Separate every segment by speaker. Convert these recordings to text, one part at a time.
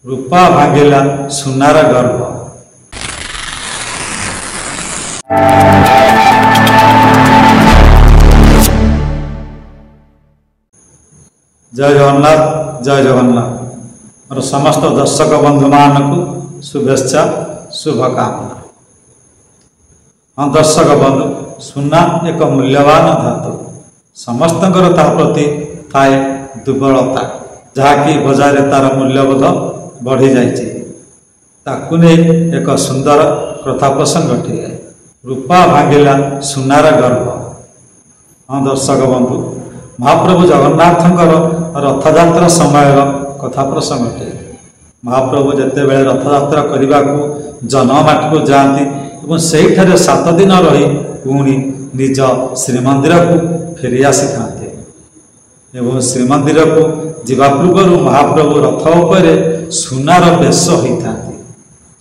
Speaker 1: रूपा भांगिला सुनार गर्भ। जय जगन्नाथ, जय जगन्नाथ। मोर समस्त दर्शक बंधु मानक शुभेच्छा शुभकामना। हाँ दर्शक बंधु, सुना एक मूल्यवान धातु। समस्त प्रति थाए दुर्बलता, जहाँकि बजार तार मूल्यबोध बढ़ी जाइए। एक सुंदर कथा प्रसंगटे रूपा भांगिला सुनार गर्भ। हाँ दर्शक बंधु, महाप्रभु जगन्नाथंकर रथयात्रा समय कथा प्रसंगटे। महाप्रभु जिते बड़े रथयात्रा करने को जन्ममाटी को जाती और से 7 दिन रही पुणी निज श्रीमंदिर को फेरी आसी था। श्रीमंदिर को जीवा पूर्व महाप्रभु रथ उपर सुनार बेश होता।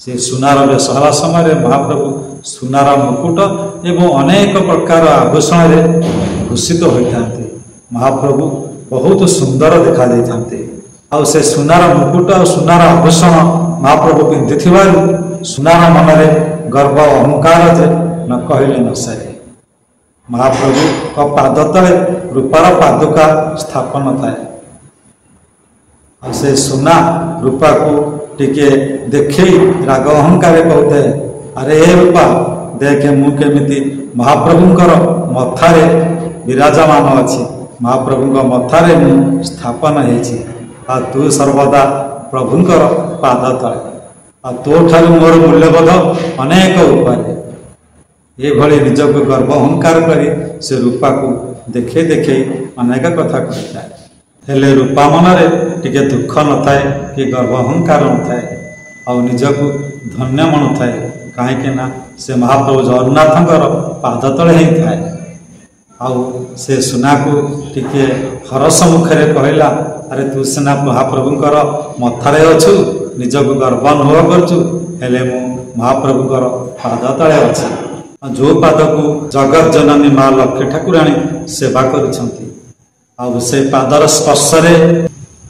Speaker 1: से सुनार बेश हवा समय महाप्रभु सुनार मुकुट एवं अनेक प्रकार आभूषण भूषित होता। महाप्रभु बहुत सुंदर देखा जाते। आउ से सुनार मुकुट और सुनार आभूषण महाप्रभु पिंधि सुनार मन में गर्व अहंकार जे न कहले न सरे। महाप्रभु का पाद तले रूपार पादुका स्थापन थाए। से सुना रूपा को टिके देखे राग अहंकार कहते, अरे ए रूपा देखे मु केमिति महाप्रभुंकर मथारे विराजमान अच्छी, महाप्रभु मथारे मु स्थापन होती। तू सर्वदा प्रभुंकर पाद तले। तो ठारू मोर मूल्यबोध अनेक उपाय। ये भली निजक गर्व अहंकार करी से रूपा को देखे देखे अनेक कथा कहता है। हेले रूपा मनरे टिके दुख न थाए कि गर्व अहंकार न थाए और निजक धन्य मन थाए। कहीं से महाप्रभु जगन्नाथंकर पाद तले ही थाए। आउ से सुना को टिके हरस मुखरे कहला, अरे तू सिना महाप्रभुंकर मथारे अच्छु, निजक गर्व अनुभव करचु, हेले मु महाप्रभुंकर पाद तले अच्छी। जो पाद को जगत जननी माँ लक्ष्मी ठाकुराणी सेवा करिछंती। आउ से पादर स्पर्श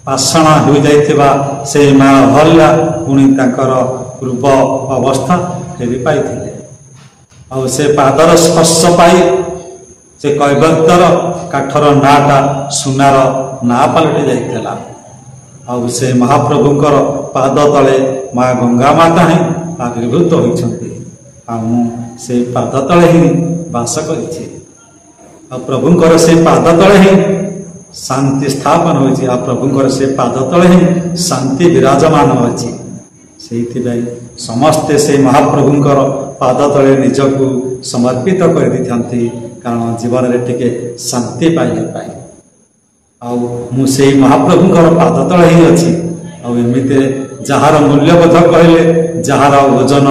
Speaker 1: पाषण हो जाइथिबा से माँ हल्या पुणी तांकर पूर्व अवस्था फेरी पाइथिले। आउ से पादर स्पर्श पाई से कैबर्तर काठर नाटा सुनार ना पलटि जाइथिला। आउ से महाप्रभुंकर पाद तले माँ गंगा माता ही आविर्भूत होइछंती। से पाद तले ही बास करिछि। प्रभुंकर से पाद तले ही शांति स्थापन होइछि। प्रभुंकर से पाद तले ही शांति विराजमान होइछि। सेइथिबाई समस्ते से महाप्रभुंकर पाद तले निजकु समर्पित कर दिथांती, कारण जीवन रे टिके शांति पाइले पाए। आउ मु से महाप्रभुंकर पाद तले ही अछि। आउ एमिते जहार मूल्यबोध कहले जहार ओजन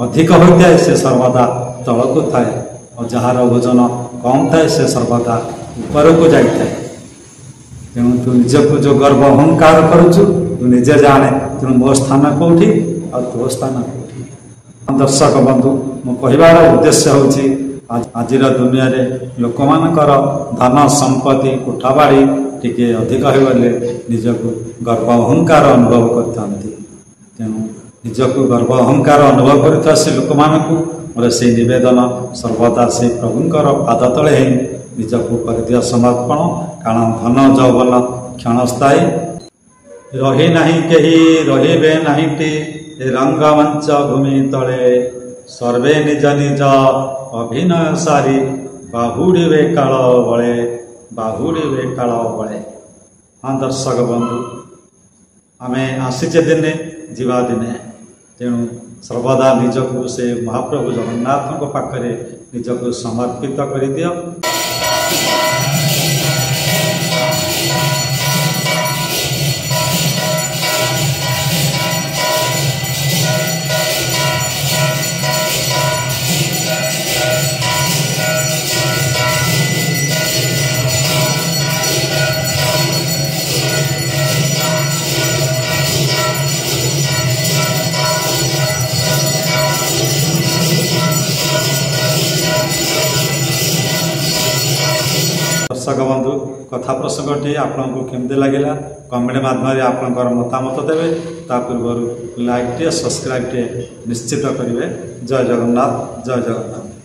Speaker 1: अधिक होता है से सर्वदा तल को थाए और जहार ओजन कम थाए से सर्वदा ऊपर को जाए। तेणु तू निजक जो गर्व अहंकार करुचु तू निजे जाने तेणु मो स्थान कौटी और तो स्थान कौटी। दर्शक बंधु, मो कहबार उद्देश्य होची आज दुनिया रे लोक मानकर धन संपत्ति कोठाबाड़ी टिके अधिक होगले निजक गर्व अहंकार अनुभव करथांती। तेणु निजक गर्व अहंकार अनुभव करता से लोक मानकु मोर से निवेदन सर्वदा से प्रभुंकर पाद तले ही निजकु कर दिया समर्पण। कारण धन जौवन क्षणस्थायी, रही नहीं केही रहिबे नाहीटी रंगमंच भूमि तले, सर्वे निज निज अभिनय सारी बाहुड़े काल बले, बाहुड़े काल बले। हाँ दर्शक बंधु, आमे आसीचे दिने जीवा दिने। तेणु सर्वदा निजक से महाप्रभु जगन्नाथ पाखरे निजक समर्पित कर दियो। दर्शक बंधु कथा प्रसंगटी आपको केमती लगे कमेंट माध्यम आपंकर मतामत देवे ता पूर्व लाइक टे सब्सक्राइब टे निश्चित करेंगे। जय जगन्नाथ जय जगन्नाथ।